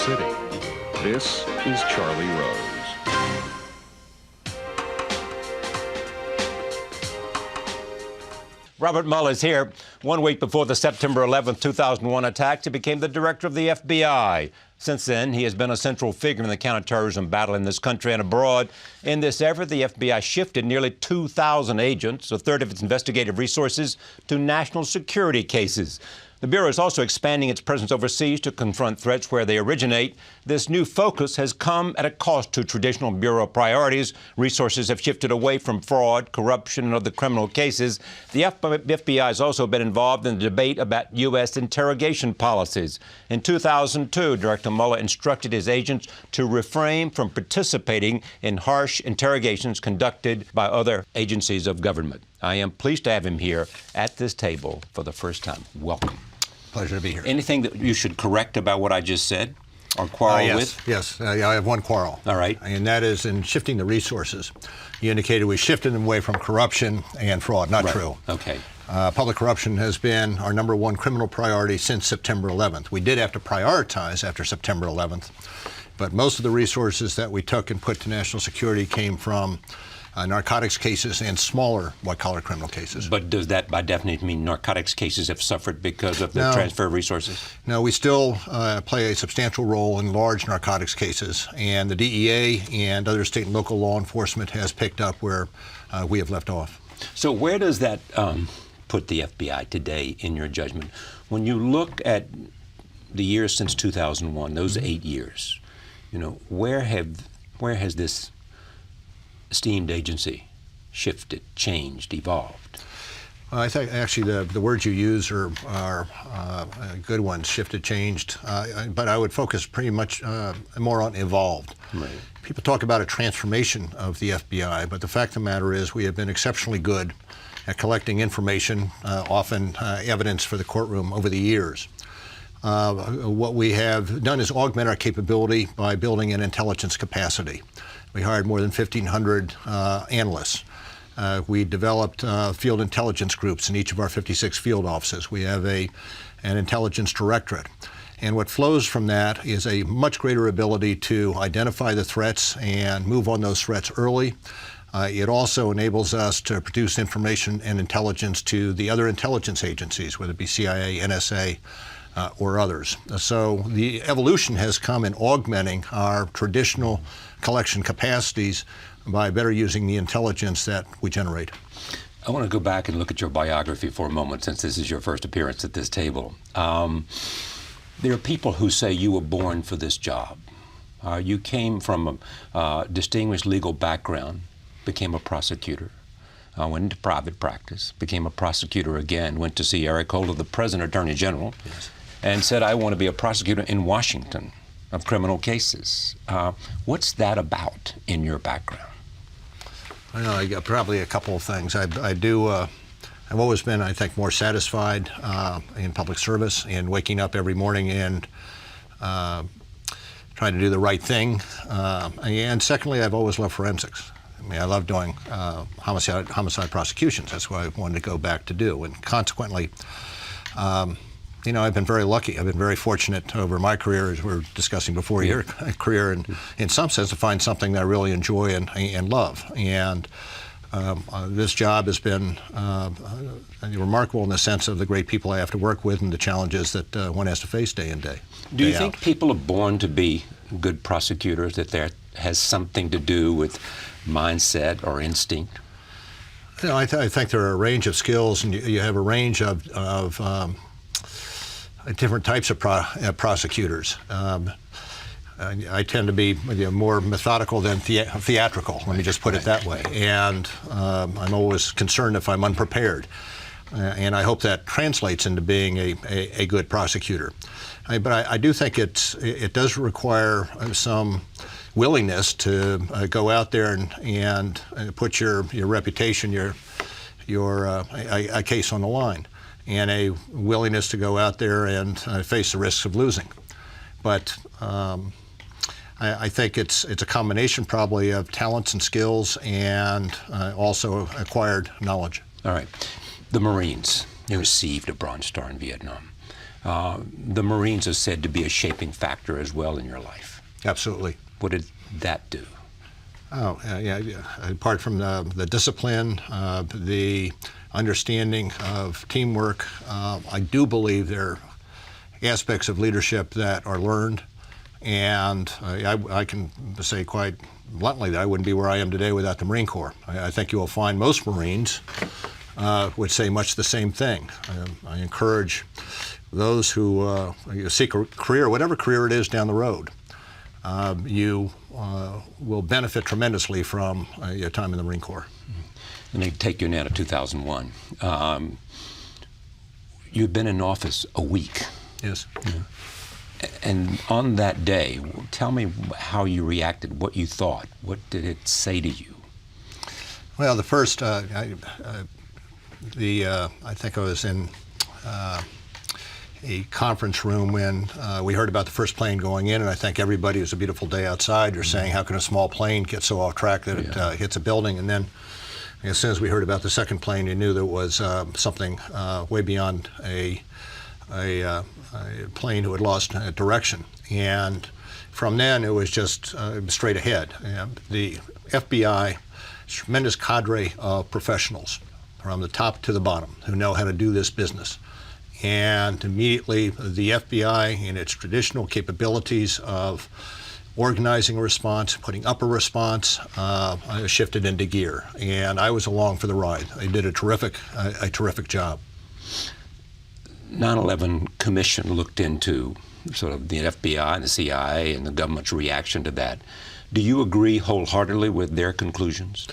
City. This is Charlie Rose. Robert Mueller is here. 1 week before the September 11, 2001 attacks, he became the director of the FBI. Since then, he has been a central figure in the counterterrorism battle in this country and abroad. In this effort, the FBI shifted nearly 2,000 agents, a third of its investigative resources, to national security cases. The Bureau is also expanding its presence overseas to confront threats where they originate. This new focus has come at a cost to traditional Bureau priorities. Resources have shifted away from fraud, corruption, and other criminal cases. The FBI has also been involved in the debate about U.S. interrogation policies. In 2002, Director Mueller instructed his agents to refrain from participating in harsh interrogations conducted by other agencies of government. I am pleased to have him here at this table for the first time. Welcome. Pleasure to be here. Anything that you should correct about what I just said or quarrel with? Yes, I have one quarrel. All right. And that is in shifting the resources. You indicated we shifted them away from corruption and fraud. Not true. Okay. Public corruption has been our #1 criminal priority since September 11th. We did have to prioritize after September 11th, but most of the resources that we took and put to national security came from narcotics cases and smaller white-collar criminal cases. But does that, by definition, mean narcotics cases have suffered because of the transfer of resources? No, we still play a substantial role in large narcotics cases, and the DEA and other state and local law enforcement has picked up where we have left off. So where does that put the FBI today, in your judgment? When you look at the years since 2001, those 8 years, you know, where has this esteemed agency shifted, changed, evolved? I think actually the words you use are good ones, shifted, changed, but I would focus pretty much more on evolved. Right. People talk about a transformation of the FBI, but the fact of the matter is we have been exceptionally good at collecting information, often evidence for the courtroom over the years. What we have done is augment our capability by building an intelligence capacity. We hired more than 1,500 analysts. We developed field intelligence groups in each of our 56 field offices. We have an intelligence directorate. And what flows from that is a much greater ability to identify the threats and move on those threats early. It also enables us to produce information and intelligence to the other intelligence agencies, whether it be CIA, NSA, or others. So the evolution has come in augmenting our traditional collection capacities by better using the intelligence that we generate. I want to go back and look at your biography for a moment, since this is your first appearance at this table. There are people who say you were born for this job. You came from a distinguished legal background, became a prosecutor, went into private practice, became a prosecutor again, went to see Eric Holder, the present Attorney General, and said, I want to be a prosecutor in Washington of criminal cases. What's that about in your background? Well, I got probably a couple of things. I've always been, I think, more satisfied in public service and waking up every morning and trying to do the right thing. And secondly, I've always loved forensics. I mean, I love doing homicide prosecutions. That's what I wanted to go back to do. And consequently, you know, I've been very lucky. I've been very fortunate over my career, as we were discussing before, your career, and in some sense, to find something that I really enjoy and love. And this job has been remarkable in the sense of the great people I have to work with and the challenges that one has to face day in, day out. Do you think people are born to be good prosecutors, that that has something to do with mindset or instinct? You know, I think there are a range of skills, and you have a range of different types of prosecutors. I tend to be more methodical than theatrical, let me just put it that way. And I'm always concerned if I'm unprepared. And I hope that translates into being a good prosecutor. But I do think it does require some willingness to go out there and put your reputation, a case on the line, and a willingness to go out there and face the risks of losing. But I think it's a combination probably of talents and skills and also acquired knowledge. All right. The Marines, they received a Bronze Star in Vietnam. The Marines are said to be a shaping factor as well in your life. Absolutely. What did that do? Oh, yeah. Apart from the discipline, the understanding of teamwork, I do believe there are aspects of leadership that are learned. And I can say quite bluntly that I wouldn't be where I am today without the Marine Corps. I think you will find most Marines would say much the same thing. I encourage those who seek a career, whatever career it is down the road, you will benefit tremendously from your time in the Marine Corps. Let me take you now to 2001. You've been in office a week. Yes. Yeah. And on that day, tell me how you reacted, what you thought. What did it say to you? Well, the first, I think I was in a conference room when we heard about the first plane going in, and I think everybody, it was a beautiful day outside, you're saying, how can a small plane get so off track that it hits a building? And then as soon as we heard about the second plane, you knew there was something way beyond a plane who had lost direction. And from then, it was just straight ahead. The FBI, tremendous cadre of professionals from the top to the bottom who know how to do this business. And immediately, the FBI, in its traditional capabilities of organizing a response, putting up a response, shifted into gear. And I was along for the ride. They did a terrific job. 9/11 Commission looked into sort of the FBI and the CIA and the government's reaction to that. Do you agree wholeheartedly with their conclusions?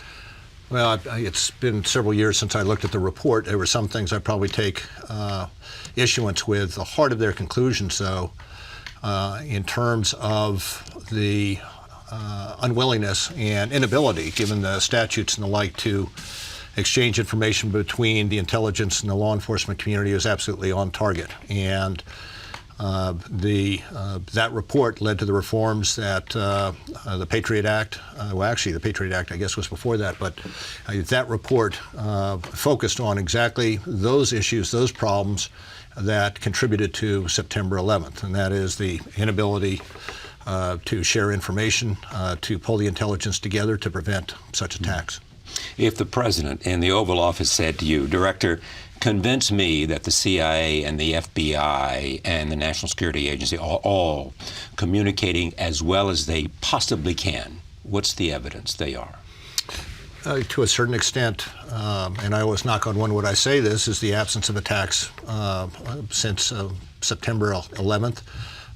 Well, it's been several years since I looked at the report. There were some things I probably take issuance with. The heart of their conclusions, though, in terms of the unwillingness and inability, given the statutes and the like, to exchange information between the intelligence and the law enforcement community, is absolutely on target. And that report led to the reforms that the Patriot Act, well, actually the Patriot Act, I guess, was before that, but that report focused on exactly those issues, those problems that contributed to September 11th, and that is the inability to share information, to pull the intelligence together to prevent such attacks. If the president in the Oval Office said to you, Director, convince me that the CIA and the FBI and the National Security Agency are all communicating as well as they possibly can, what's the evidence they are? To a certain extent, and I always knock on wood when I say this, is the absence of attacks since September 11th.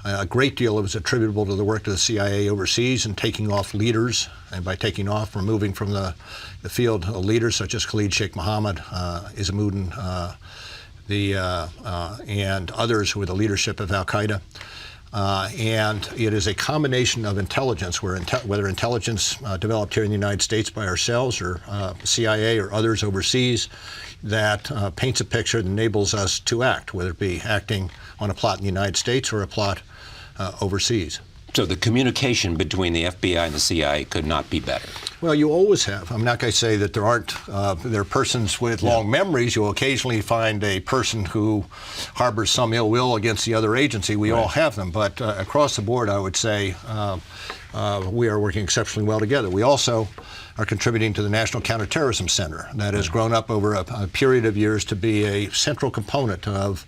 A great deal of it was attributable to the work of the CIA overseas and taking off leaders, and by taking off, removing from the field leaders such as Khalid Sheikh Mohammed, Izzamuddin, and others who were the leadership of al-Qaeda. And it is a combination of intelligence, whether intelligence developed here in the United States by ourselves or CIA or others overseas, that paints a picture that enables us to act, whether it be acting on a plot in the United States or a plot overseas. So the communication between the FBI and the CIA could not be better? Well, you always have. I'm not going to say that there aren't. There are persons with long memories. You'll occasionally find a person who harbors some ill will against the other agency. We all have them. But across the board, I would say we are working exceptionally well together. We also are contributing to the National Counterterrorism Center that has grown up over a period of years to be a central component of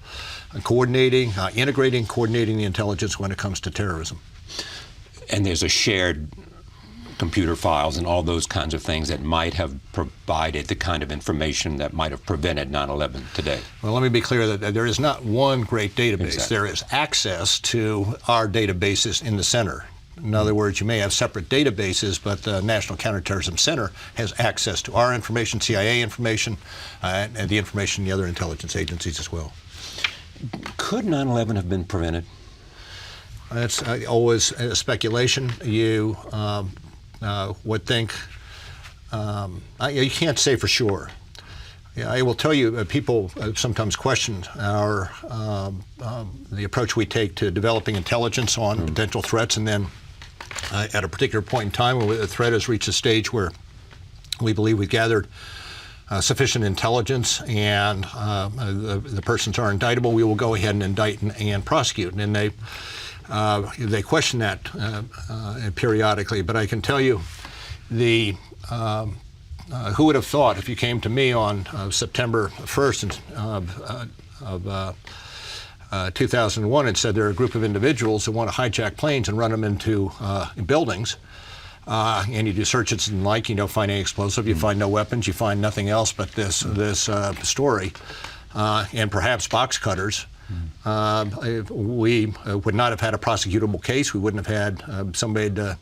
integrating, coordinating the intelligence when it comes to terrorism. And there's a shared computer files and all those kinds of things that might have provided the kind of information that might have prevented 9/11 today. Well, let me be clear that there is not one great database. Exactly. There is access to our databases in the center. In other words, you may have separate databases, but the National Counterterrorism Center has access to our information, CIA information, and the information in the other intelligence agencies as well. Could 9/11 have been prevented? That's always a speculation. You would think, you can't say for sure. Yeah, I will tell you, people sometimes question the approach we take to developing intelligence on potential threats, and then at a particular point in time when the threat has reached a stage where we believe we've gathered sufficient intelligence and the persons are indictable, we will go ahead and indict and prosecute. And they question that periodically. But I can tell you, who would have thought if you came to me on September 1st of 2001 and said there are a group of individuals that want to hijack planes and run them into buildings, and you do searches and like, you don't find any explosive, you find no weapons, you find nothing else but this story, and perhaps box cutters. We would not have had a prosecutable case. We wouldn't have had somebody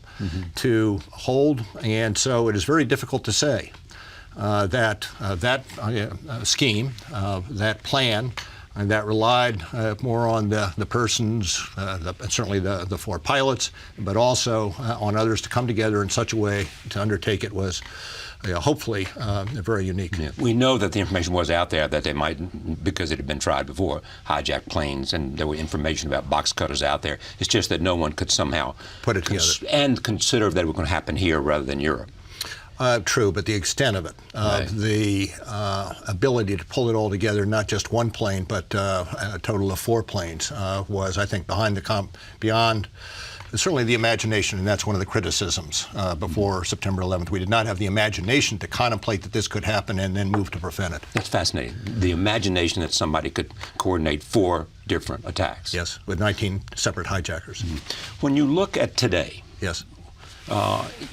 to hold, and so it is very difficult to say that scheme, that plan, and that relied more on the persons, certainly the four pilots, but also on others to come together in such a way to undertake it was hopefully very unique. Yeah. We know that the information was out there that they might, because it had been tried before, hijack planes, and there were information about box cutters out there. It's just that no one could somehow put it together and consider that it was going to happen here rather than Europe. True, but the extent of it, right. The ability to pull it all together, not just one plane, but a total of 4 planes, was, I think, beyond certainly the imagination, and that's one of the criticisms before September 11th. We did not have the imagination to contemplate that this could happen and then move to prevent it. That's fascinating. The imagination that somebody could coordinate 4 different attacks. Yes, with 19 separate hijackers. When you look at today, yes,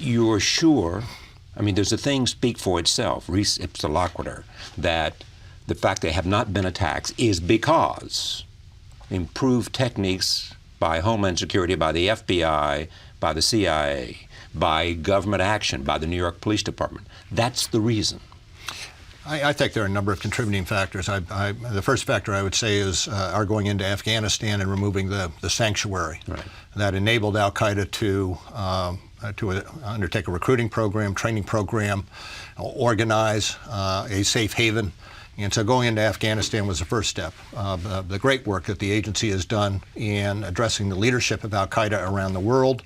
you're sure, I mean, there's a thing speak for itself, res ipsa loquitur, that the fact they have not been attacks is because improved techniques by Homeland Security, by the FBI, by the CIA, by government action, by the New York Police Department. That's the reason. I think there are a number of contributing factors. The first factor I would say is our going into Afghanistan and removing the sanctuary. Right. That enabled al-Qaeda to undertake a recruiting program, training program, organize a safe haven. And so going into Afghanistan was the first step. The great work that the agency has done in addressing the leadership of al-Qaeda around the world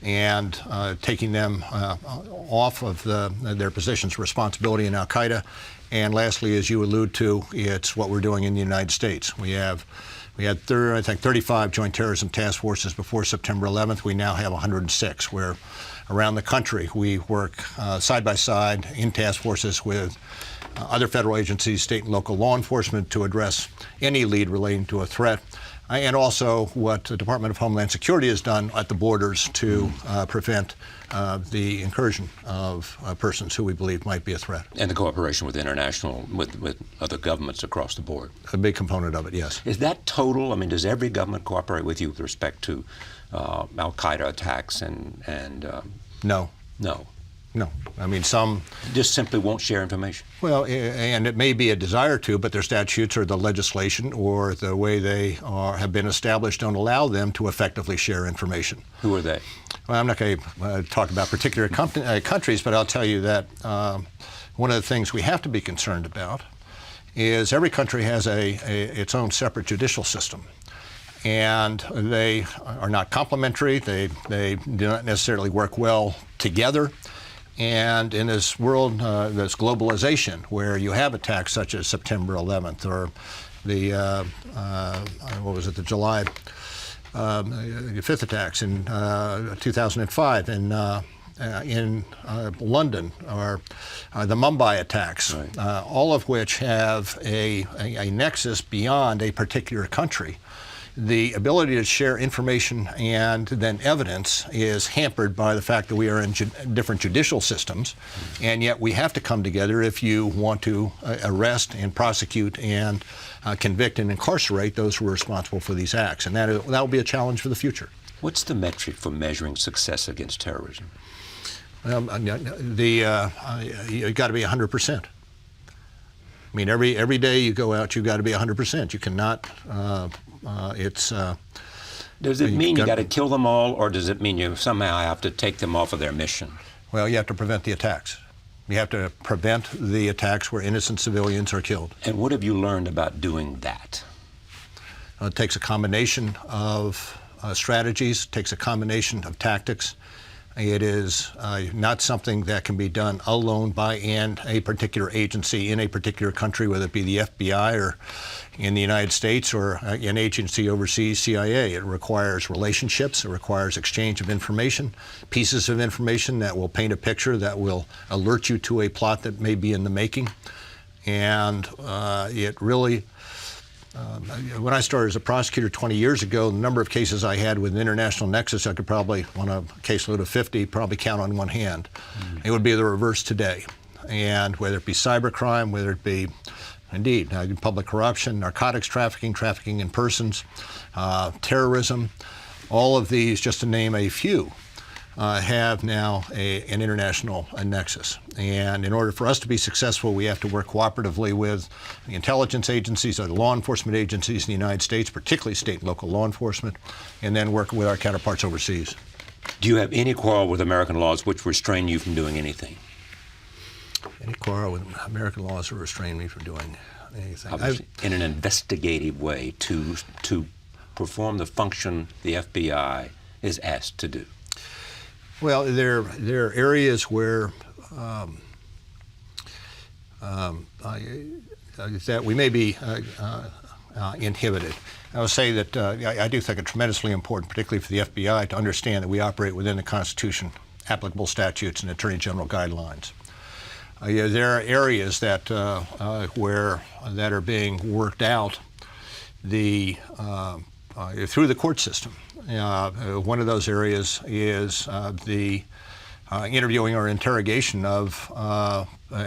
and taking them off of their positions of responsibility in al-Qaeda. And lastly, as you allude to, it's what we're doing in the United States. We had, I think, 35 joint terrorism task forces before September 11th. We now have 106, where around the country we work side by side in task forces with other federal agencies, state and local law enforcement, to address any lead relating to a threat, and also what the Department of Homeland Security has done at the borders to prevent the incursion of persons who we believe might be a threat. And the cooperation with with other governments across the board. A big component of it, yes. Is that total? I mean, does every government cooperate with you with respect to al-Qaeda attacks and No. No. No. I mean, some just simply won't share information. Well, and it may be a desire to, but their statutes or the legislation or the way they have been established don't allow them to effectively share information. Who are they? Well, I'm not going to talk about particular countries, but I'll tell you that one of the things we have to be concerned about is every country has its own separate judicial system. And they are not complementary. They do not necessarily work well together. And in this world, this globalization, where you have attacks such as September 11th or the the July 5th attacks in 2005 in London, or the Mumbai attacks, right. All of which have a nexus beyond a particular country. The ability to share information and then evidence is hampered by the fact that we are in different judicial systems, and yet we have to come together if you want to arrest and prosecute and convict and incarcerate those who are responsible for these acts. And that will be a challenge for the future. What's the metric for measuring success against terrorism? You've got to be 100%. I mean, every day you go out, you've got to be 100%. You cannot. Does it mean you got to kill them all, or does it mean you somehow have to take them off of their mission? Well, you have to prevent the attacks. You have to prevent the attacks where innocent civilians are killed. And what have you learned about doing that? It takes a combination of strategies, takes a combination of tactics. It is not something that can be done alone by a particular agency in a particular country, whether it be the FBI or in the United States or an agency overseas, CIA. It requires relationships. It requires exchange of information, pieces of information that will paint a picture, that will alert you to a plot that may be in the making. And it really, when I started as a prosecutor 20 years ago, the number of cases I had with an international nexus, I could probably, on a caseload of 50, probably count on one hand. It would be the reverse today. And whether it be cybercrime, whether it be, indeed, public corruption, narcotics trafficking, trafficking in persons, terrorism, all of these, just to name a few, have now an international nexus. And in order for us to be successful, we have to work cooperatively with the intelligence agencies, or the law enforcement agencies in the United States, particularly state and local law enforcement, and then work with our counterparts overseas. Do you have any quarrel with American laws which restrain you from doing anything? Any quarrel with American laws that restrain me from doing anything? Obviously, in an investigative way to perform the function the FBI is asked to do. Well, there are areas where that we may be inhibited. I would say that I do think it's tremendously important, particularly for the FBI, to understand that we operate within the Constitution, applicable statutes, and Attorney General guidelines. There are areas that that are being worked out through the court system. One of those areas is the interviewing or interrogation of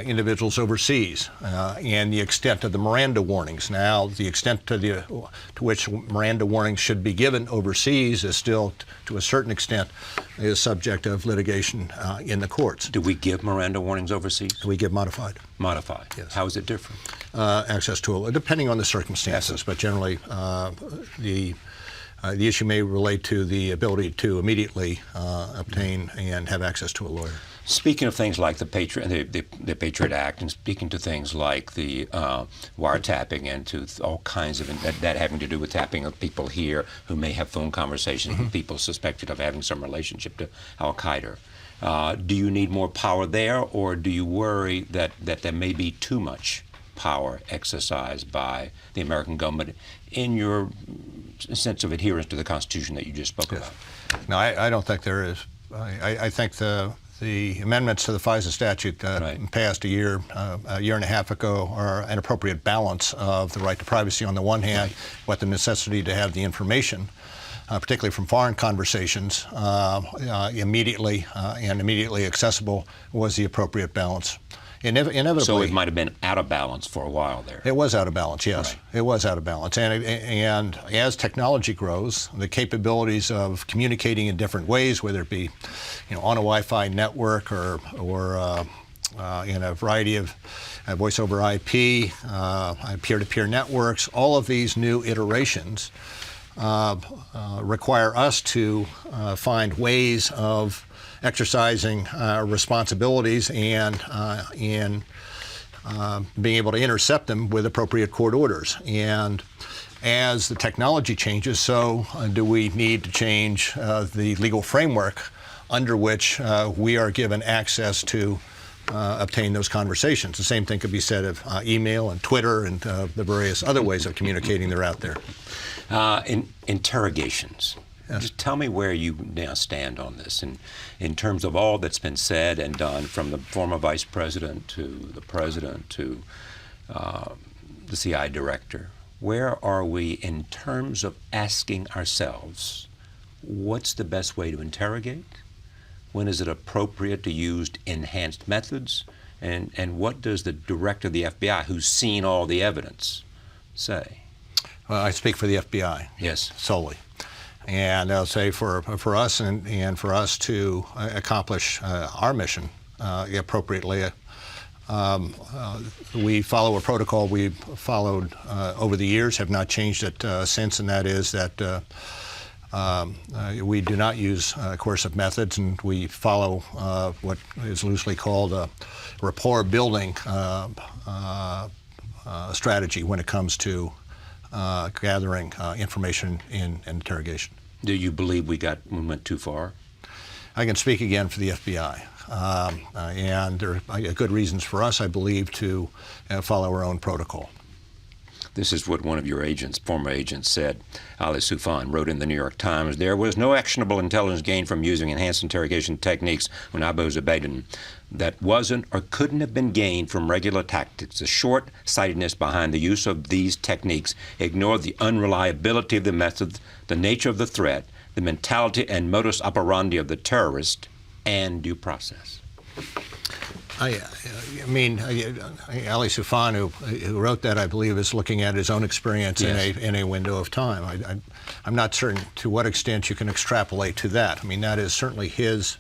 individuals overseas and the extent of the Miranda warnings. Now, the extent to which Miranda warnings should be given overseas is still, to a certain extent, is subject of litigation in the courts. Do we give Miranda warnings overseas? We give modified. Modified. Yes. How is it different? Access to, depending on the circumstances, but generally the issue may relate to the ability to immediately obtain and have access to a lawyer. Speaking of things like the Patriot Act, and speaking to things like the wiretapping, and to all kinds of that having to do with tapping of people here who may have phone conversations with people suspected of having some relationship to Al Qaeda, do you need more power there, or do you worry that there may be too much power exercised by the American government in your sense of adherence to the Constitution that you just spoke about? No, I don't think there is. I think the amendments to the FISA statute that passed a year and a half ago are an appropriate balance of the right to privacy on the one hand, but the necessity to have the information, particularly from foreign conversations, immediately accessible was the appropriate balance. Inevitably, so it might have been out of balance for a while there. It was out of balance, yes. Right. It was out of balance. And as technology grows, the capabilities of communicating in different ways, whether it be on a Wi-Fi network or in a variety of voice over IP, peer-to-peer networks, all of these new iterations require us to find ways of exercising responsibilities and in being able to intercept them with appropriate court orders. And as the technology changes, so do we need to change the legal framework under which we are given access to obtain those conversations. The same thing could be said of email and Twitter and the various other ways of communicating that are out there. In interrogations. Yes. Just tell me where you now stand on this, in terms of all that's been said and done, from the former vice president to the president to the CI director. Where are we in terms of asking ourselves, what's the best way to interrogate? When is it appropriate to use enhanced methods? And what does the director of the FBI, who's seen all the evidence, say? Well, I speak for the FBI. Yes. Solely. And I'll say for us and for us to accomplish our mission appropriately, we follow a protocol we've followed over the years, have not changed it since, and that is that we do not use coercive methods, and we follow what is loosely called a rapport building strategy when it comes to gathering information in interrogation. Do you believe we went too far? I can speak again for the FBI. And there are good reasons for us, I believe, to follow our own protocol. This is what one of your agents, former agents, said. Ali Soufan wrote in the New York Times, "There was no actionable intelligence gained from using enhanced interrogation techniques when Abu Zubaydah that wasn't or couldn't have been gained from regular tactics. The short-sightedness behind the use of these techniques ignored the unreliability of the method, the nature of the threat, the mentality and modus operandi of the terrorist, and due process." I mean, Ali Soufan, who wrote that, I believe, is looking at his own experience in a window of time. I'm not certain to what extent you can extrapolate to that. I mean, that is certainly his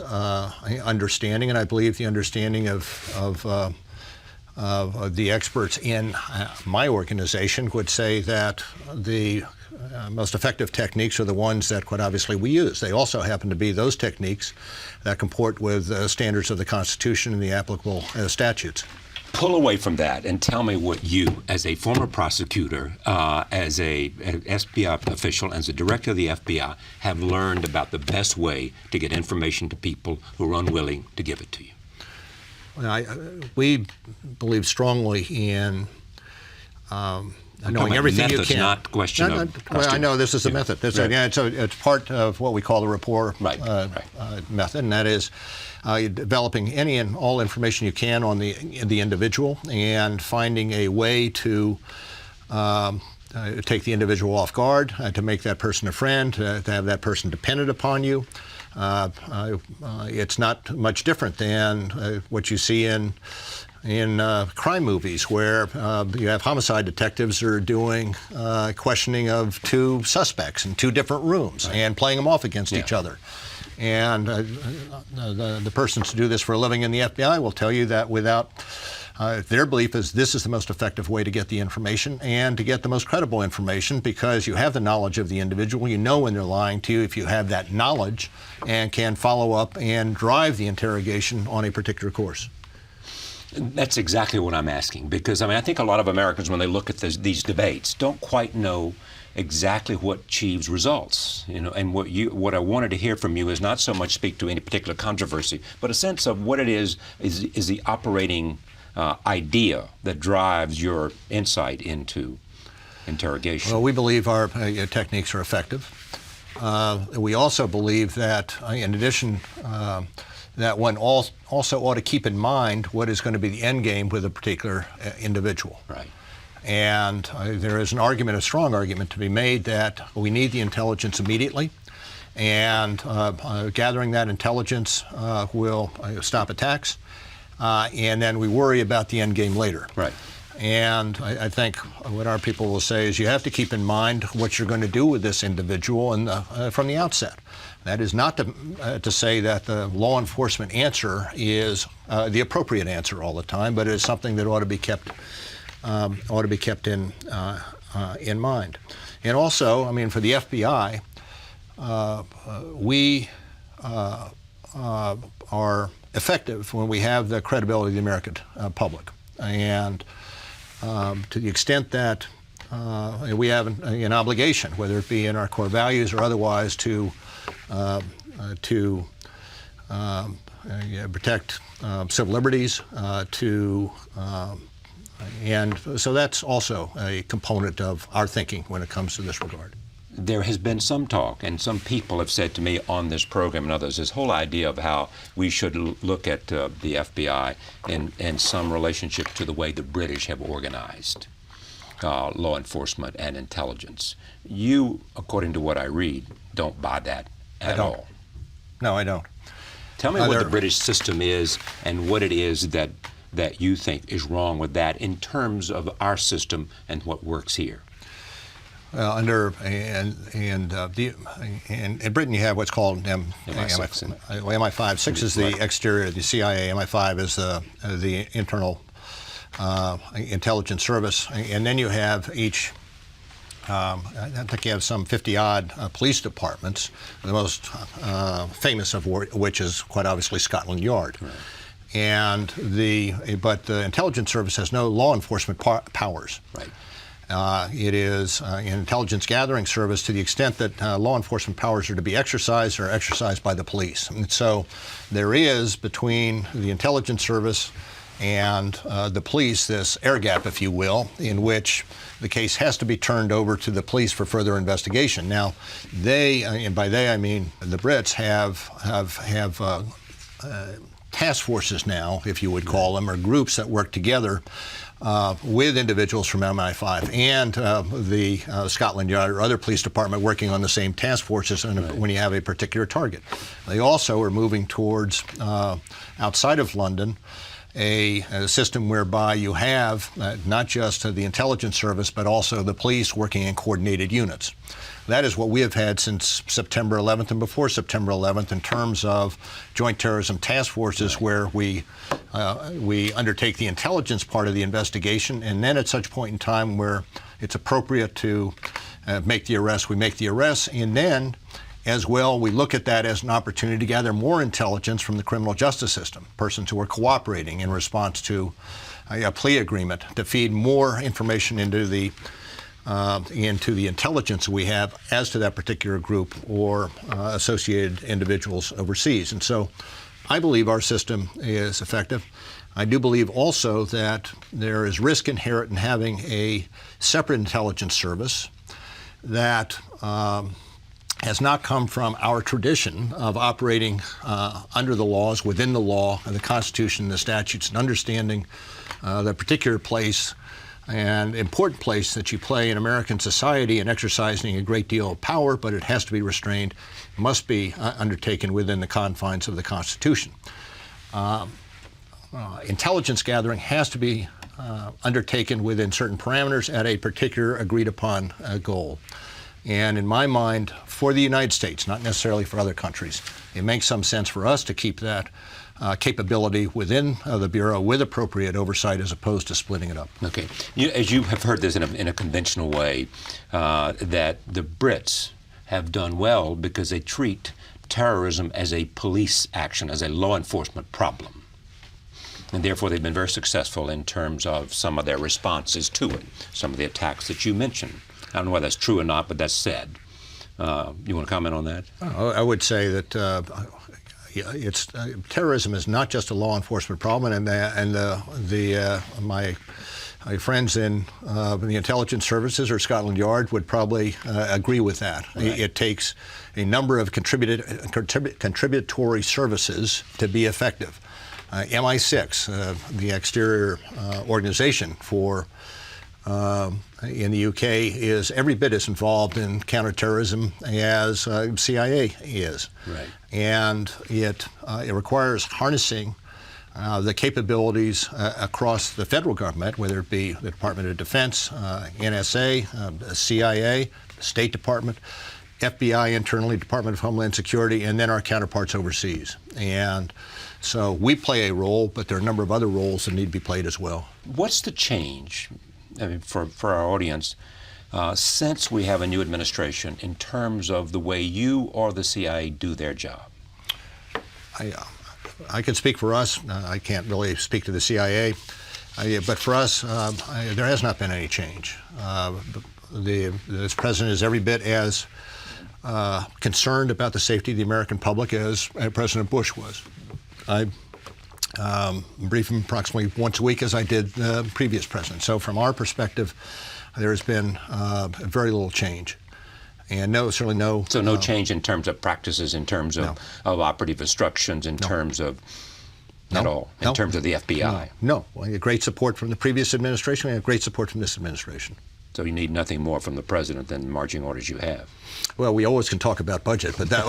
understanding, and I believe the understanding of the experts in my organization would say that the most effective techniques are the ones that, quite obviously, we use. They also happen to be those techniques that comport with standards of the Constitution and the applicable statutes. Pull away from that and tell me what you, as a former prosecutor, as an FBI official, as a director of the FBI, have learned about the best way to get information to people who are unwilling to give it to you. Well, we believe strongly in knowing everything you can. Not question of well, I know this is a method. It's part of what we call the rapport method, and that is developing any and all information you can on the individual and finding a way to take the individual off guard, to make that person a friend, to have that person dependent upon you. It's not much different than what you see in crime movies, where you have homicide detectives who are doing questioning of two suspects in two different rooms and playing them off against each other. And the persons who do this for a living in the FBI will tell you that without their belief is this is the most effective way to get the information and to get the most credible information, because you have the knowledge of the individual. You know when they're lying to you if you have that knowledge and can follow up and drive the interrogation on a particular course. That's exactly what I'm asking, because I think a lot of Americans, when they look at these debates, don't quite know exactly what achieves results. And what I wanted to hear from you is not so much speak to any particular controversy, but a sense of what it is the operating idea that drives your insight into interrogation. Well, we believe our techniques are effective. We also believe that, in addition, that one also ought to keep in mind what is going to be the end game with a particular individual. Right. And there is a strong argument to be made that we need the intelligence immediately, and gathering that intelligence will stop attacks, and then we worry about the end game later. Right. And I think what our people will say is you have to keep in mind what you're going to do with this individual from the outset. That is not to say that the law enforcement answer is the appropriate answer all the time, but it is something that ought to be kept in mind. And also, for the FBI, we are effective when we have the credibility of the American public, and to the extent that we have an obligation, whether it be in our core values or otherwise, to protect civil liberties, and so that's also a component of our thinking when it comes to this regard. There has been some talk, and some people have said to me on this program and others, this whole idea of how we should look at the FBI in some relationship to the way the British have organized law enforcement and intelligence. You, according to what I read, don't buy that at all. No, I don't. Tell me what the British system is and what it is that you think is wrong with that in terms of our system and what works here. In Britain you have what's called MI5. 6 is the exterior of the CIA. MI5 is the internal intelligence service, and then you have each. I think you have some 50-odd police departments. The most famous of which is quite obviously Scotland Yard. Right. But the intelligence service has no law enforcement powers. Right. It is an intelligence gathering service to the extent that law enforcement powers are to be exercised or exercised by the police. And so there is between the intelligence service and the police this air gap, if you will, in which the case has to be turned over to the police for further investigation. Now, they, and by they I mean the Brits, have task forces now, if you would call them, or groups that work together with individuals from MI5 and the Scotland Yard or other police department working on the same task forces when you have a particular target. They also are moving towards, outside of London, a system whereby you have not just the intelligence service, but also the police working in coordinated units. That is what we have had since September 11th and before September 11th in terms of joint terrorism task forces, where we undertake the intelligence part of the investigation, and then at such point in time where it's appropriate to make the arrest, we make the arrest, and then as well, we look at that as an opportunity to gather more intelligence from the criminal justice system, persons who are cooperating in response to a plea agreement, to feed more information into the intelligence we have as to that particular group or associated individuals overseas. And so I believe our system is effective. I do believe also that there is risk inherent in having a separate intelligence service that has not come from our tradition of operating under the laws, within the law, and the Constitution and the statutes, and understanding the particular place and important place that you play in American society in exercising a great deal of power, but it has to be restrained, must be undertaken within the confines of the Constitution. Intelligence gathering has to be undertaken within certain parameters at a particular agreed upon goal. And in my mind, for the United States, not necessarily for other countries, it makes some sense for us to keep that capability within the Bureau with appropriate oversight as opposed to splitting it up. Okay. As you have heard this in a conventional way, that the Brits have done well because they treat terrorism as a police action, as a law enforcement problem. And therefore, they've been very successful in terms of some of their responses to it, some of the attacks that you mentioned. I don't know whether that's true or not, but that's said. You want to comment on that? I would say that terrorism is not just a law enforcement problem, and my friends in the intelligence services or Scotland Yard would probably agree with that. Right. It takes a number of contributory services to be effective. MI6, the exterior organization for in the UK, is every bit as involved in counterterrorism as CIA is. Right. And it requires harnessing the capabilities across the federal government, whether it be the Department of Defense, NSA, CIA, State Department, FBI internally, Department of Homeland Security, and then our counterparts overseas. And so we play a role, but there are a number of other roles that need to be played as well. What's the change, I mean, for our audience, since we have a new administration in terms of the way you or the CIA do their job? I can speak for us. I can't really speak to the CIA. But for us, there has not been any change. This president is every bit as concerned about the safety of the American public as President Bush was. I brief him approximately once a week, as I did the previous president. So from our perspective, there has been very little change. And certainly no. So no change in terms of practices, in terms of operative instructions, in terms of at all, in terms of the FBI? No. We had great support from the previous administration. We have great support from this administration. So you need nothing more from the president than the marching orders you have? Well, we always can talk about budget, but that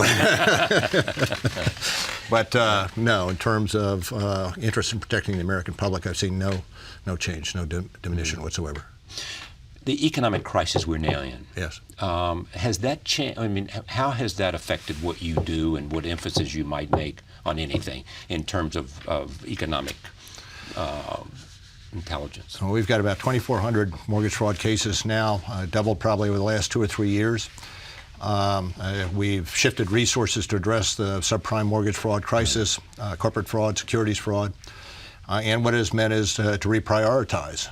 But no, in terms of interest in protecting the American public, I've seen no change, no diminution whatsoever. The economic crisis we're now in. Yes. Has that changed? I mean, how has that affected what you do and what emphasis you might make on anything in terms of economic intelligence? Well, we've got about 2,400 mortgage fraud cases now, doubled probably over the last 2 or 3 years. We've shifted resources to address the subprime mortgage fraud crisis, corporate fraud, securities fraud. And what it has meant is to reprioritize.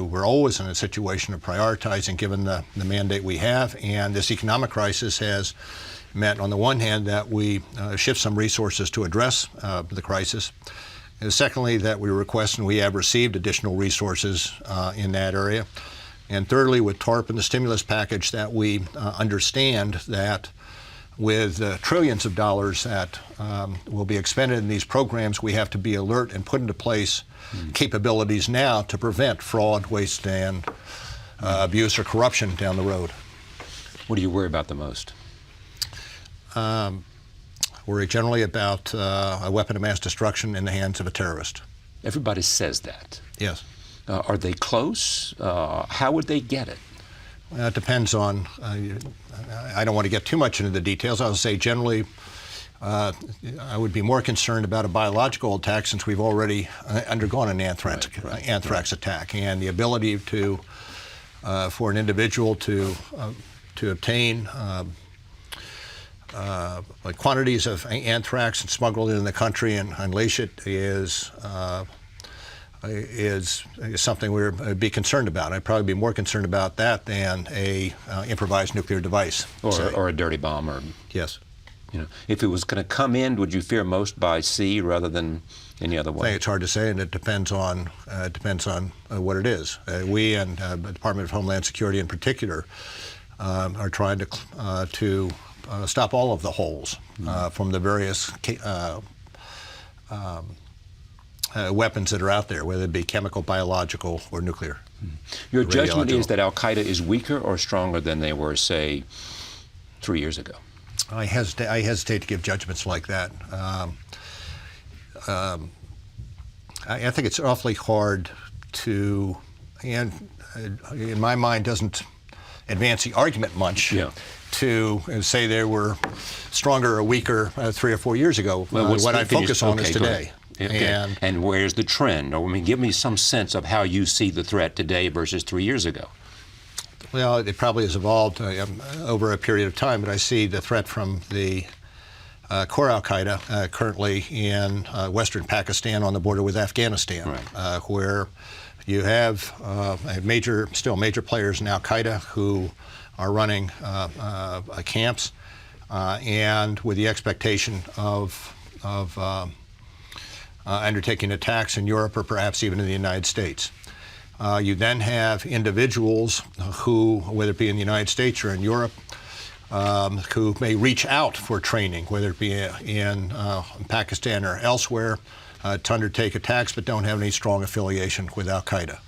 We're always in a situation of prioritizing given the mandate we have, and this economic crisis has meant, on the one hand, that we shift some resources to address the crisis. And secondly, that we request and we have received additional resources in that area. And thirdly, with TARP and the stimulus package, that we understand that with trillions of dollars that will be expended in these programs, we have to be alert and put into place capabilities now to prevent fraud, waste, and abuse or corruption down the road. What do you worry about the most? Worry generally about a weapon of mass destruction in the hands of a terrorist. Everybody says that. Yes. Are they close? How would they get it? It depends on, I don't want to get too much into the details. I would say generally I would be more concerned about a biological attack since we've already undergone an anthrax attack, and the ability to, for an individual to obtain quantities of anthrax and smuggle it in the country and unleash it is something we'd be concerned about. I'd probably be more concerned about that than a improvised nuclear device, or a dirty bomb, or yes. If it was going to come in, would you fear most by sea rather than any other way? I think it's hard to say, and it depends on what it is. We and the Department of Homeland Security in particular are trying to stop all of the holes from the various weapons that are out there, whether it be chemical, biological, or nuclear. Your judgment is that Al-Qaeda is weaker or stronger than they were, say, 3 years ago? I hesitate to give judgments like that. I think it's awfully hard to, and in my mind doesn't advance the argument much, to say they were stronger or weaker 3 or 4 years ago. What I focus on is today. Okay. And where's the trend? Or, give me some sense of how you see the threat today versus 3 years ago. Well, it probably has evolved over a period of time, but I see the threat from the core Al-Qaeda currently in western Pakistan on the border with Afghanistan, where you have major players in Al-Qaeda who are running camps, and with the expectation of undertaking attacks in Europe or perhaps even in the United States. You then have individuals who, whether it be in the United States or in Europe, who may reach out for training, whether it be in Pakistan or elsewhere, to undertake attacks but don't have any strong affiliation with Al-Qaeda.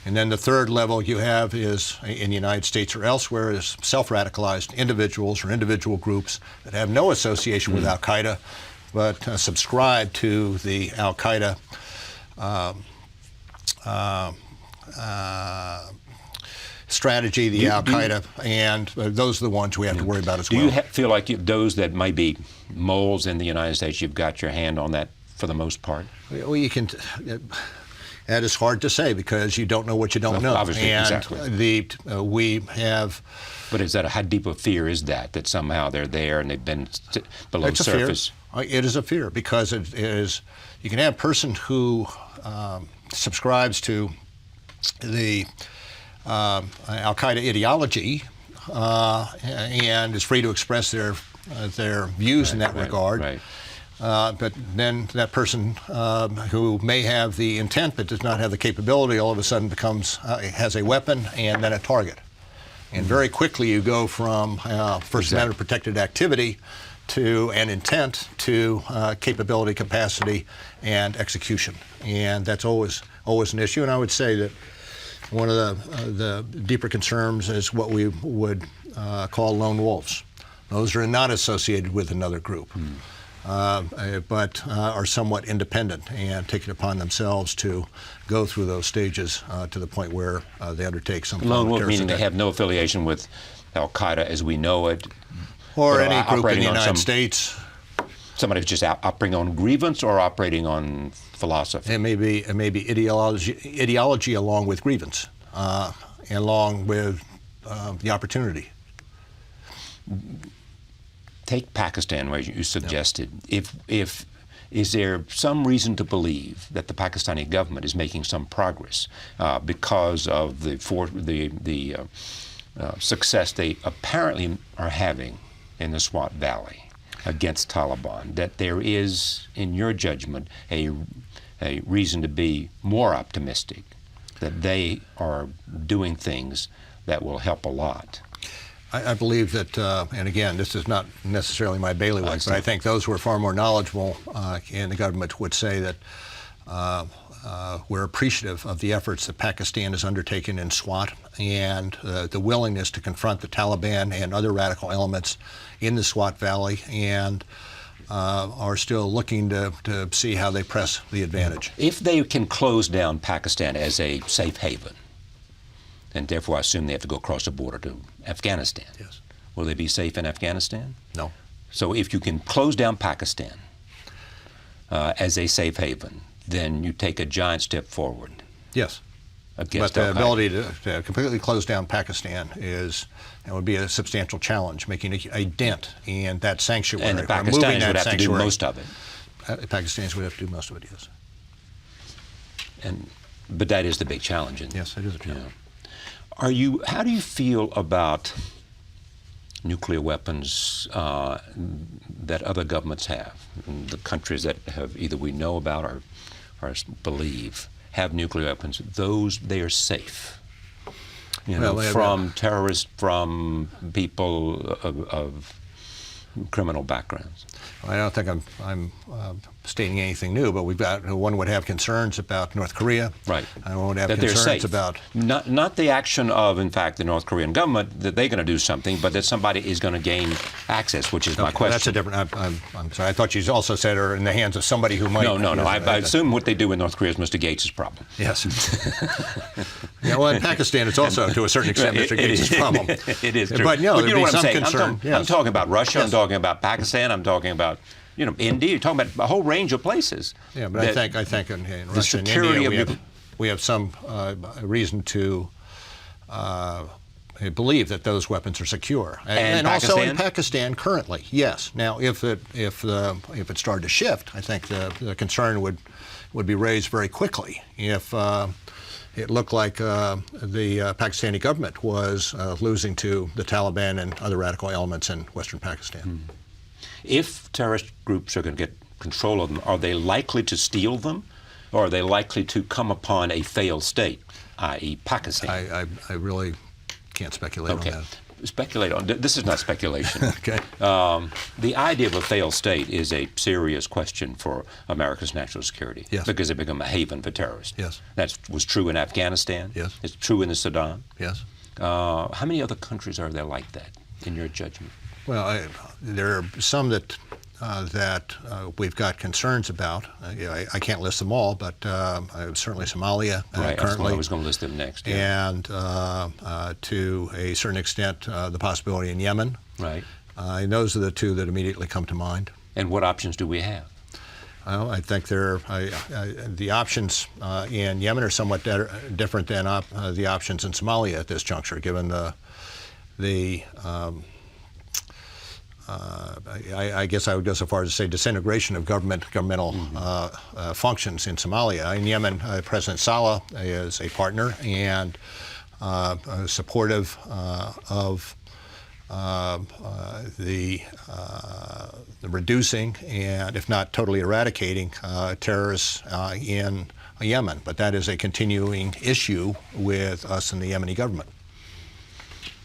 And then the third level you have is, in the United States or elsewhere, is self-radicalized individuals or individual groups that have no association with Al-Qaeda but subscribe to the Al-Qaeda strategy, the Al-Qaeda, and those are the ones we have to worry about as well. Do you feel like those that might be moles in the United States, you've got your hand on that for the most part? Well, you can. That is hard to say because you don't know what you don't know. Obviously, and exactly. We have. But is that how deep a fear is that somehow they're there and they've been below it's surface? It is a fear because it is. You can have a person who subscribes to the Al-Qaeda ideology and is free to express their views in that regard. Right. But then that person who may have the intent but does not have the capability all of a sudden has a weapon and then a target. And very quickly you go from First Amendment protected activity to an intent to capability, capacity, and execution. And that's always an issue. And I would say that one of the deeper concerns is what we would call lone wolves. Those are not associated with another group. But are somewhat independent and take it upon themselves to go through those stages to the point where they undertake some lone wolf, meaning they have no affiliation with Al-Qaeda as we know it, or any group in the United States. Somebody who's just operating on grievance or operating on philosophy. It may be ideology along with grievance, along with the opportunity. Take Pakistan, where you suggested, if is there some reason to believe that the Pakistani government is making some progress because of the success they apparently are having in the Swat Valley against Taliban? That there is, in your judgment, a reason to be more optimistic that they are doing things that will help a lot? I believe that, and again, this is not necessarily my bailiwick, but I think those who are far more knowledgeable in the government would say that we're appreciative of the efforts that Pakistan has undertaken in Swat and the willingness to confront the Taliban and other radical elements in the Swat Valley, and are still looking to see how they press the advantage. If they can close down Pakistan as a safe haven, and therefore I assume they have to go across the border to Afghanistan. Yes. Will they be safe in Afghanistan? No. So if you can close down Pakistan as a safe haven, then you take a giant step forward. Yes. Against but the Al-Qaeda. ability to completely close down Pakistan would be a substantial challenge, making a dent in that sanctuary. And the Pakistanis would have to do most of it. Pakistanis would have to do most of it, yes. But that is the big challenge. Yes, it is a challenge. How do you feel about nuclear weapons that other governments have? The countries that have either we know about or believe have nuclear weapons. They are safe. From terrorists, from people of criminal backgrounds. I don't think I'm stating anything new, but one would have concerns about North Korea. Right. And one would have that concerns they're safe. about not the action of, in fact, the North Korean government that they're going to do something, but that somebody is going to gain access, which is my question. That's a different. I'm sorry. I thought you also said are in the hands of somebody who might. No. I assume what they do in North Korea is Mr. Gates' problem. Yes. Yeah. Well, in Pakistan, it's also to a certain extent Mr. Gates' problem. It is true. But you know what I'm some saying. concern. I'm talking about Russia. Yes. I'm talking about Pakistan. I'm talking about India. You're talking about a whole range of places. Yeah, but I think in Russia and security India we have some reason to believe that those weapons are secure, and also in Pakistan currently. Yes. Now, if it started to shift, I think the concern would be raised very quickly if it looked like the Pakistani government was losing to the Taliban and other radical elements in Western Pakistan. If terrorist groups are going to get control of them, are they likely to steal them, or are they likely to come upon a failed state, i.e. Pakistan? I really can't speculate on that. Speculate on this is not speculation. Okay. The idea of a failed state is a serious question for America's national security. Yes. Because it become a haven for terrorists. Yes. That was true in Afghanistan. Yes. It's true in the Sudan. Yes. How many other countries are there like that, in your judgment? Well, there are some that we've got concerns about. I can't list them all, but certainly Somalia currently. I was going to list them next. Yeah. And to a certain extent, the possibility in Yemen. Right. And those are the two that immediately come to mind. And what options do we have? Well, I think the options in Yemen are somewhat different than the options in Somalia at this juncture, given I guess I would go so far as to say disintegration of governmental functions in Somalia. In Yemen, President Saleh is a partner and supportive of the reducing and, if not totally eradicating, terrorists in Yemen. But that is a continuing issue with us and the Yemeni government.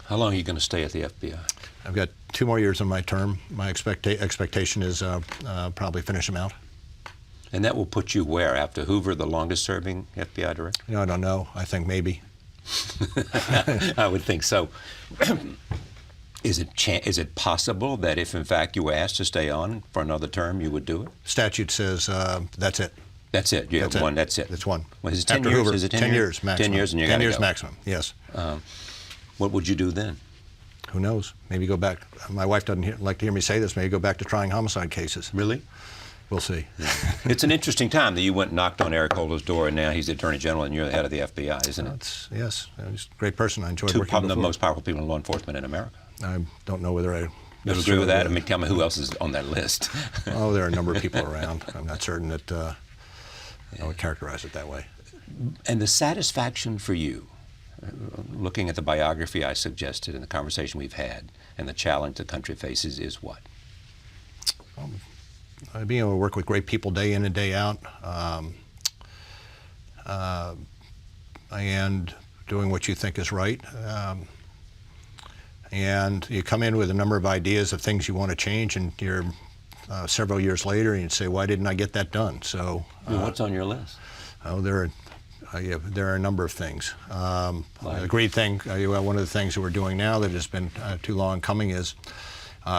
How long are you going to stay at the FBI? I've got 2 more years on my term. My expectation is probably finish them out. And that will put you where? After Hoover, the longest-serving FBI director? I don't know. I think maybe. I would think so. Is it possible that if, in fact, you were asked to stay on for another term, you would do it? Statute says that's it. That's it. You have one. That's it. That's one. Well, is it 10 After years? Hoover, Is it 10 years maximum. 10 years, and you got 10 to years go. maximum. Yes. What would you do then? Who knows? Maybe go back. My wife doesn't like to hear me say this. Maybe go back to trying homicide cases. Really? We'll see. It's an interesting time that you went and knocked on Eric Holder's door, and now he's the Attorney General, and you're the head of the FBI, isn't it? Yes. He's a great person. I enjoyed Two working with him. the most powerful people in law enforcement in America. I don't know whether I You'll agree with that? I mean, tell me who else is on that list. Oh, there are a number of people around. I'm not certain that I would characterize it that way. And the satisfaction for you, looking at the biography I suggested and the conversation we've had, and the challenge the country faces is what? Being able to work with great people day in and day out, and doing what you think is right. And you come in with a number of ideas of things you want to change, and you're several years later, and you say, "Why didn't I get that done?" So, what's on your list? Oh, there are a number of things. A great thing. One of the things that we're doing now that has been too long coming is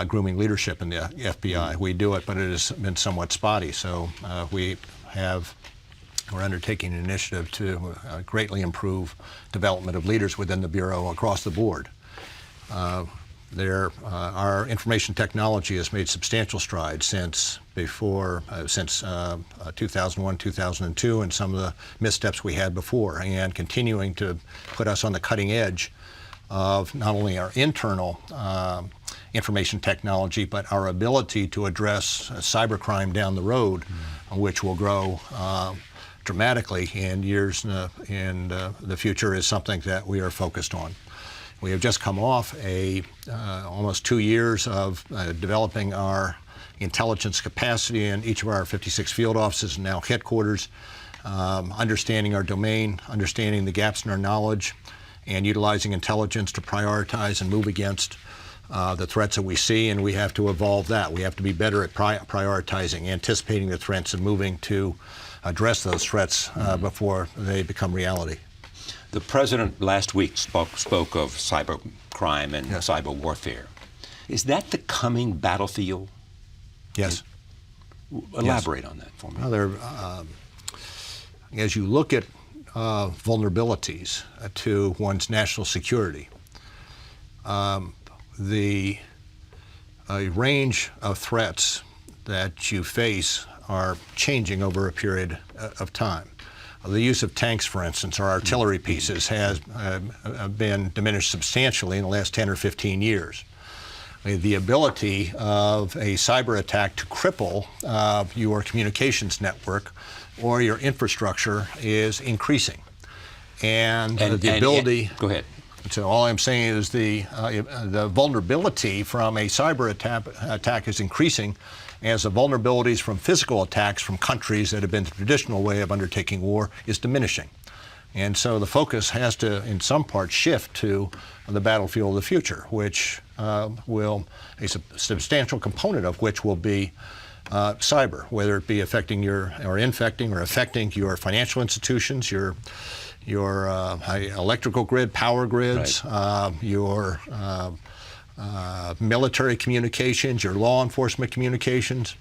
grooming leadership in the FBI. We do it, but it has been somewhat spotty. So we're undertaking an initiative to greatly improve development of leaders within the Bureau across the board. Our information technology has made substantial strides since 2001, 2002, and some of the missteps we had before, and continuing to put us on the cutting edge of not only our internal information technology, but our ability to address cybercrime down the road, which will grow dramatically in years in the future, is something that we are focused on. We have just come off almost 2 years of developing our intelligence capacity in each of our 56 field offices and now headquarters, understanding our domain, understanding the gaps in our knowledge, and utilizing intelligence to prioritize and move against the threats that we see, and we have to evolve that. We have to be better at prioritizing, anticipating the threats, and moving to address those threats before they become reality. The president last week spoke of cyber crime and cyber warfare. Is that the coming battlefield? Yes. Elaborate on that for me. Well, as you look at vulnerabilities to one's national security, the range of threats that you face are changing over a period of time. The use of tanks, for instance, or artillery pieces has been diminished substantially in the last 10 or 15 years. The ability of a cyber attack to cripple your communications network or your infrastructure is increasing. And the ability... Go ahead. So all I'm saying is the vulnerability from a cyber attack is increasing, as the vulnerabilities from physical attacks from countries that have been the traditional way of undertaking war is diminishing. And so the focus has to, in some part, shift to the battlefield of the future, which a substantial component of which will be cyber, whether it be affecting infecting or affecting your financial institutions, your electrical grid, power grids, right. Your military communications, your law enforcement communications,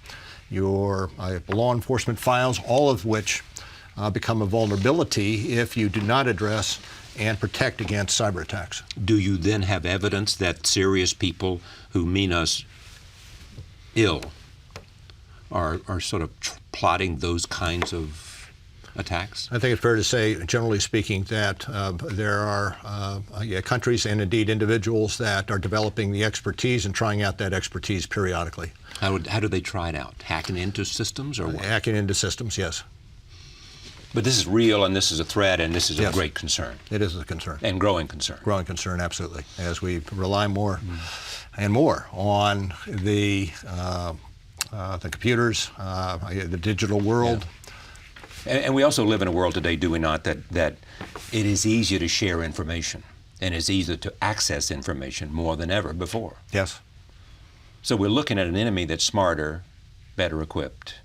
your law enforcement files, all of which become a vulnerability if you do not address and protect against cyber attacks. Do you then have evidence that serious people who mean us ill are sort of plotting those kinds of attacks? I think it's fair to say, generally speaking, that there are countries and indeed individuals that are developing the expertise and trying out that expertise periodically. How do they try it out? Hacking into systems or what? Hacking into systems, yes. But this is real, and this is a threat, and this is a great concern. It is a concern. And growing concern. Growing concern, absolutely. As we rely more and more on the computers, the digital world. Yeah. And we also live in a world today, do we not, that it is easier to share information and it's easier to access information more than ever before. Yes. So we're looking at an enemy that's smarter, better equipped,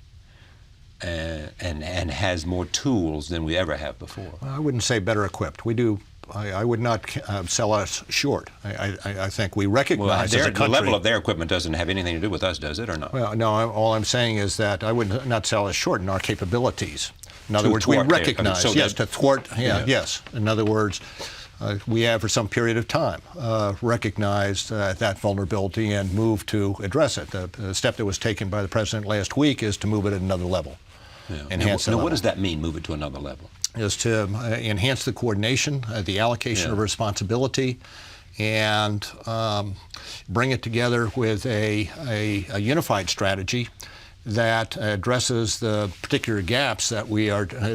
and has more tools than we ever have before. Well, I wouldn't say better equipped. We do. I would not sell us short. I think we recognize as a country. The level of their equipment doesn't have anything to do with us, does it, or not? Well, no. All I'm saying is that I would not sell us short in our capabilities. In other words, we recognize, to thwart, yes. In other words, we have for some period of time recognized that vulnerability and moved to address it. The step that was taken by the President last week is to move it at another level. Yeah. Now, what does that mean, move it to another level? Is to enhance the coordination, the allocation of responsibility, and bring it together with a unified strategy that addresses the particular gaps that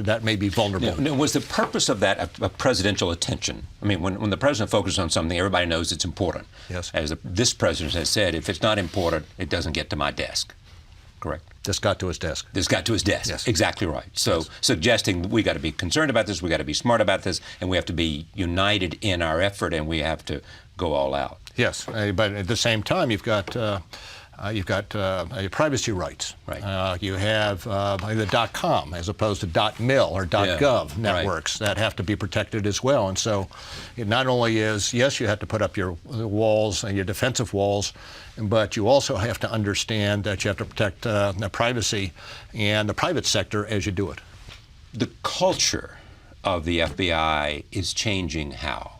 that may be vulnerable. Now, was the purpose of that a presidential attention? I mean, when the president focuses on something, everybody knows it's important. Yes. As this president has said, if it's not important, it doesn't get to my desk. Correct? This got to his desk. This got to his desk. Yes. Exactly right. So suggesting we got to be concerned about this, we got to be smart about this, and we have to be united in our effort, and we have to go all out. Yes, but at the same time, you've got privacy rights. Right. You have the .com as opposed to .mil or .gov networks that have to be protected as well. And so it not only is, yes, you have to put up your walls and your defensive walls, but you also have to understand that you have to protect the privacy and the private sector as you do it. The culture of the FBI is changing how?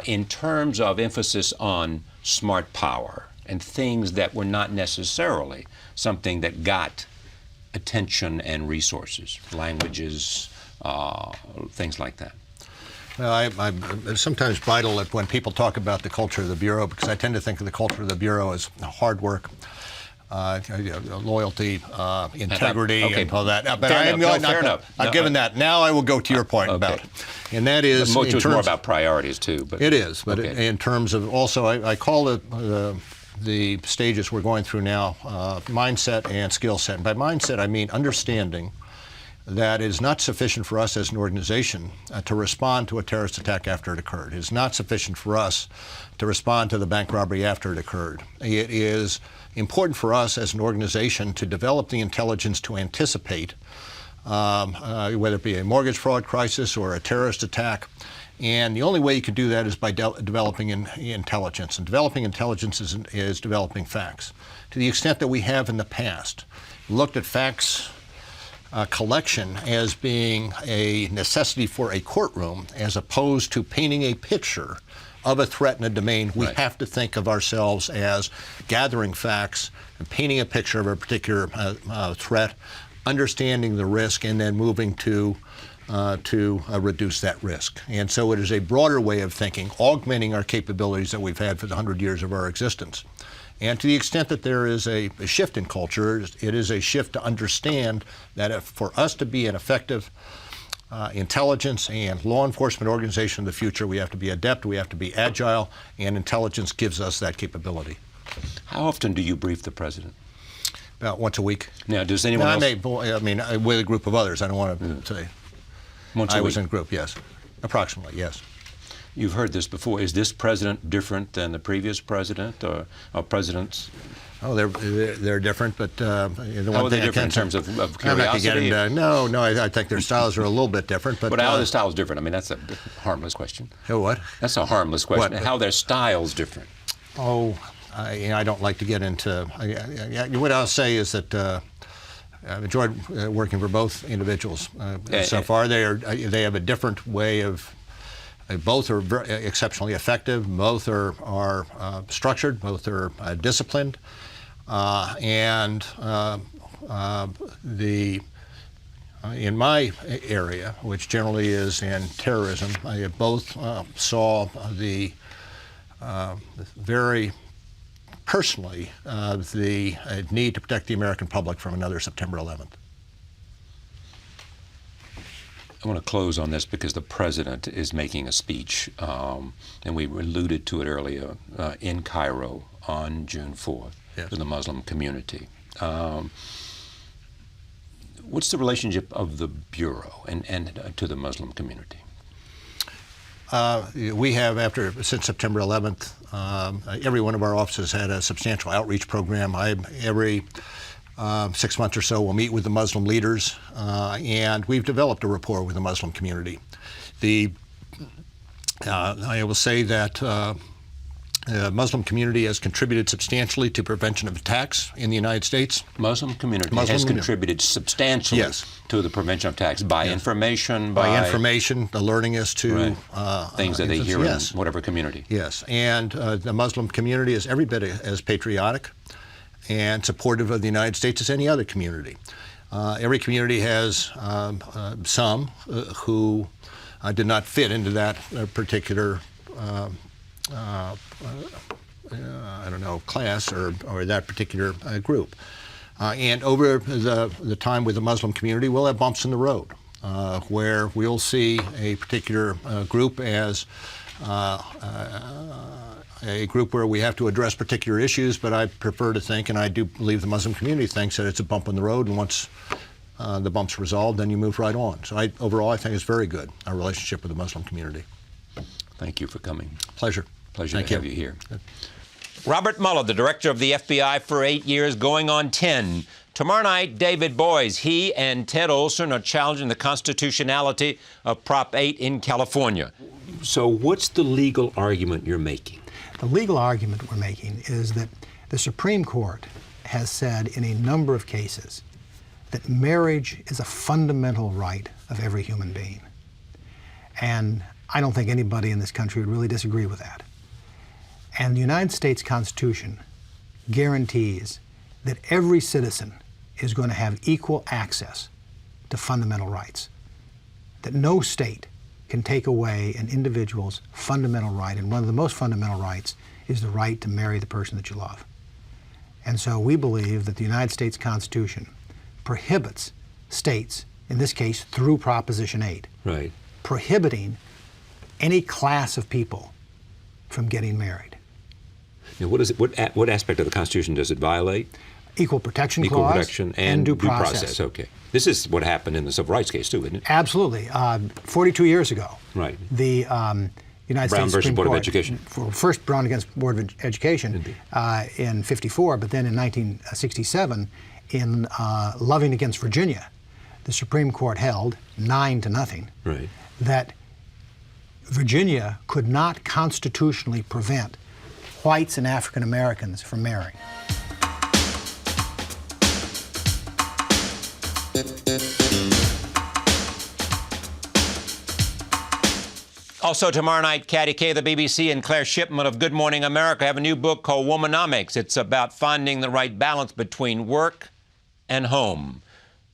In terms of emphasis on smart power and things that were not necessarily something that got attention and resources, languages, things like that. Well, I'm sometimes bridle at when people talk about the culture of the Bureau, because I tend to think of the culture of the Bureau as hard work, loyalty, integrity, and all that. But I'm given that. Now I will go to your point about it. And that is, which was more about priorities too. But it is, but in terms of also, I call it the stages we're going through now, mindset and skill set. And by mindset, I mean understanding that it is not sufficient for us as an organization to respond to a terrorist attack after it occurred. It is not sufficient for us to respond to the bank robbery after it occurred. It is important for us as an organization to develop the intelligence to anticipate whether it be a mortgage fraud crisis or a terrorist attack. And the only way you can do that is by developing intelligence. And developing intelligence is developing facts. To the extent that we have in the past looked at facts collection as being a necessity for a courtroom as opposed to painting a picture of a threat in a domain, we have to think of ourselves as gathering facts and painting a picture of a particular threat, understanding the risk, and then moving to reduce that risk. And so it is a broader way of thinking, augmenting our capabilities that we've had for the 100 years of our existence. And to the extent that there is a shift in culture, it is a shift to understand that for us to be an effective intelligence and law enforcement organization in the future, we have to be adept, we have to be agile, and intelligence gives us that capability. How often do you brief the president? About once a week. Now, does anyone else? I mean, with a group of others. I don't want to say. Once a week? I was in a group, yes. Approximately, yes. You've heard this before. Is this president different than the previous president or presidents? Oh, they're different, but the one how are they thing different in terms of curiosity? I think their styles are a little bit different. But how are their styles different? I mean, that's a harmless question. What? That's a harmless question. What? How are their styles different? Oh, I don't like to get into. What I'll say is that I've enjoyed working for both individuals so far. They have a different way of. Both are exceptionally effective. Both are structured. Both are disciplined. In my area, which generally is in terrorism, I both saw the very personally the need to protect the American public from another September 11th. I want to close on this because the president is making a speech, and we alluded to it earlier, in Cairo on June 4th to the Muslim community. What's the relationship of the Bureau and to the Muslim community? We have, since September 11th, every one of our offices had a substantial outreach program. Every 6 months or so, we'll meet with the Muslim leaders, and we've developed a rapport with the Muslim community. I will say that the Muslim community has contributed substantially to prevention of attacks in the United States. Muslim community has contributed substantially to the prevention of attacks by information, by information, alerting us to things that they hear in whatever community. Yes, and the Muslim community is every bit as patriotic and supportive of the United States as any other community. Every community has some who did not fit into that particular class or that particular group. And over the time with the Muslim community, we'll have bumps in the road where we'll see a particular group as a group where we have to address particular issues, but I prefer to think, and I do believe the Muslim community thinks, that it's a bump in the road, and once the bump's resolved, then you move right on. So overall, I think it's very good, our relationship with the Muslim community. Thank you for coming. Pleasure. Pleasure to have you here. Robert Mueller, the director of the FBI for 8 years, going on 10. Tomorrow night, David Boies, he and Ted Olson are challenging the constitutionality of Prop 8 in California. So what's the legal argument you're making? The legal argument we're making is that the Supreme Court has said in a number of cases that marriage is a fundamental right of every human being. And I don't think anybody in this country would really disagree with that. And the United States Constitution guarantees that every citizen is going to have equal access to fundamental rights, that no state can take away an individual's fundamental right, and one of the most fundamental rights is the right to marry the person that you love. And so we believe that the United States Constitution prohibits states, in this case through Proposition 8, right, prohibiting any class of people from getting married. Now, what aspect of the Constitution does it violate? Equal Protection Equal Clause protection and due process. Okay. This is what happened in the Civil Rights case, too, isn't it? Absolutely. 42 years ago, right, the United Brown States versus Supreme Board of Court, Education. First Brown against Board of Education in '54, but then in 1967, in Loving against Virginia, the Supreme Court held 9-0 right, that Virginia could not constitutionally prevent whites and African Americans from marrying. Also tomorrow night, Katty Kay, the BBC, and Claire Shipman of Good Morning America have a new book called Womanomics. It's about finding the right balance between work and home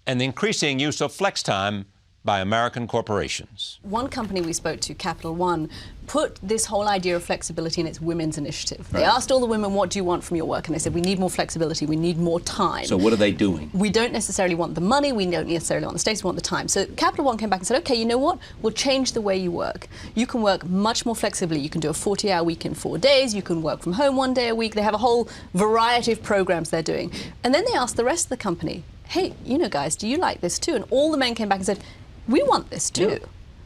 and the increasing use of flex time by American corporations. One company we spoke to, Capital One, put this whole idea of flexibility in its women's initiative. They asked all the women, what do you want from your work? And they said, we need more flexibility, we need more time. So what are they doing? We don't necessarily want the money, we don't necessarily want the status, we want the time. So Capital One came back and said, okay, you know what? We'll change the way you work. You can work much more flexibly. You can do a 40-hour week in 4 days, you can work from home 1 day a week. They have a whole variety of programs they're doing. And then they asked the rest of the company, hey, you know guys, do you like this too? And all the men came back and said, we want this too. Yeah.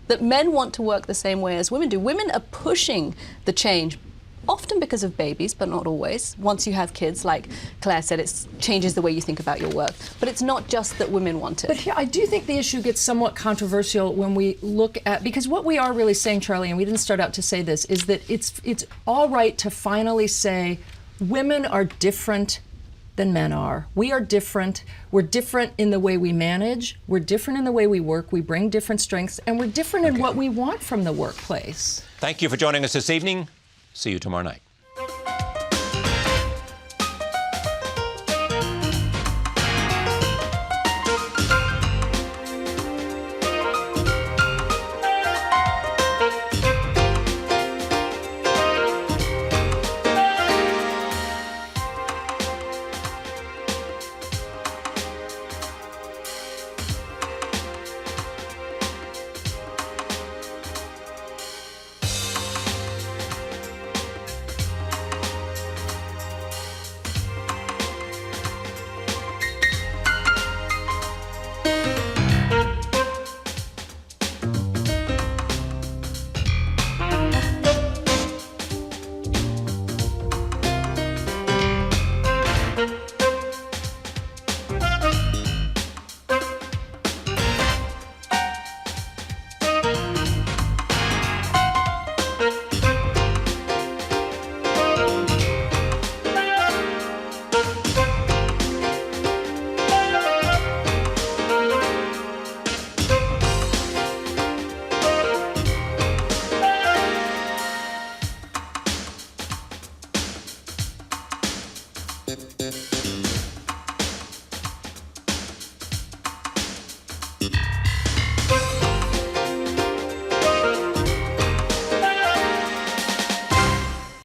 That men want to work the same way as women do. Women are pushing the change, often because of babies, but not always. Once you have kids, like Claire said, it changes the way you think about your work. But it's not just that women want it. But here, I do think the issue gets somewhat controversial when we look at, because what we are really saying, Charlie, and we didn't start out to say this, is that it's all right to finally say women are different than men are. We are different. We're different in the way we manage. We're different in the way we work. We bring different strengths, and we're different in what we want from the workplace. Thank you for joining us this evening. See you tomorrow night.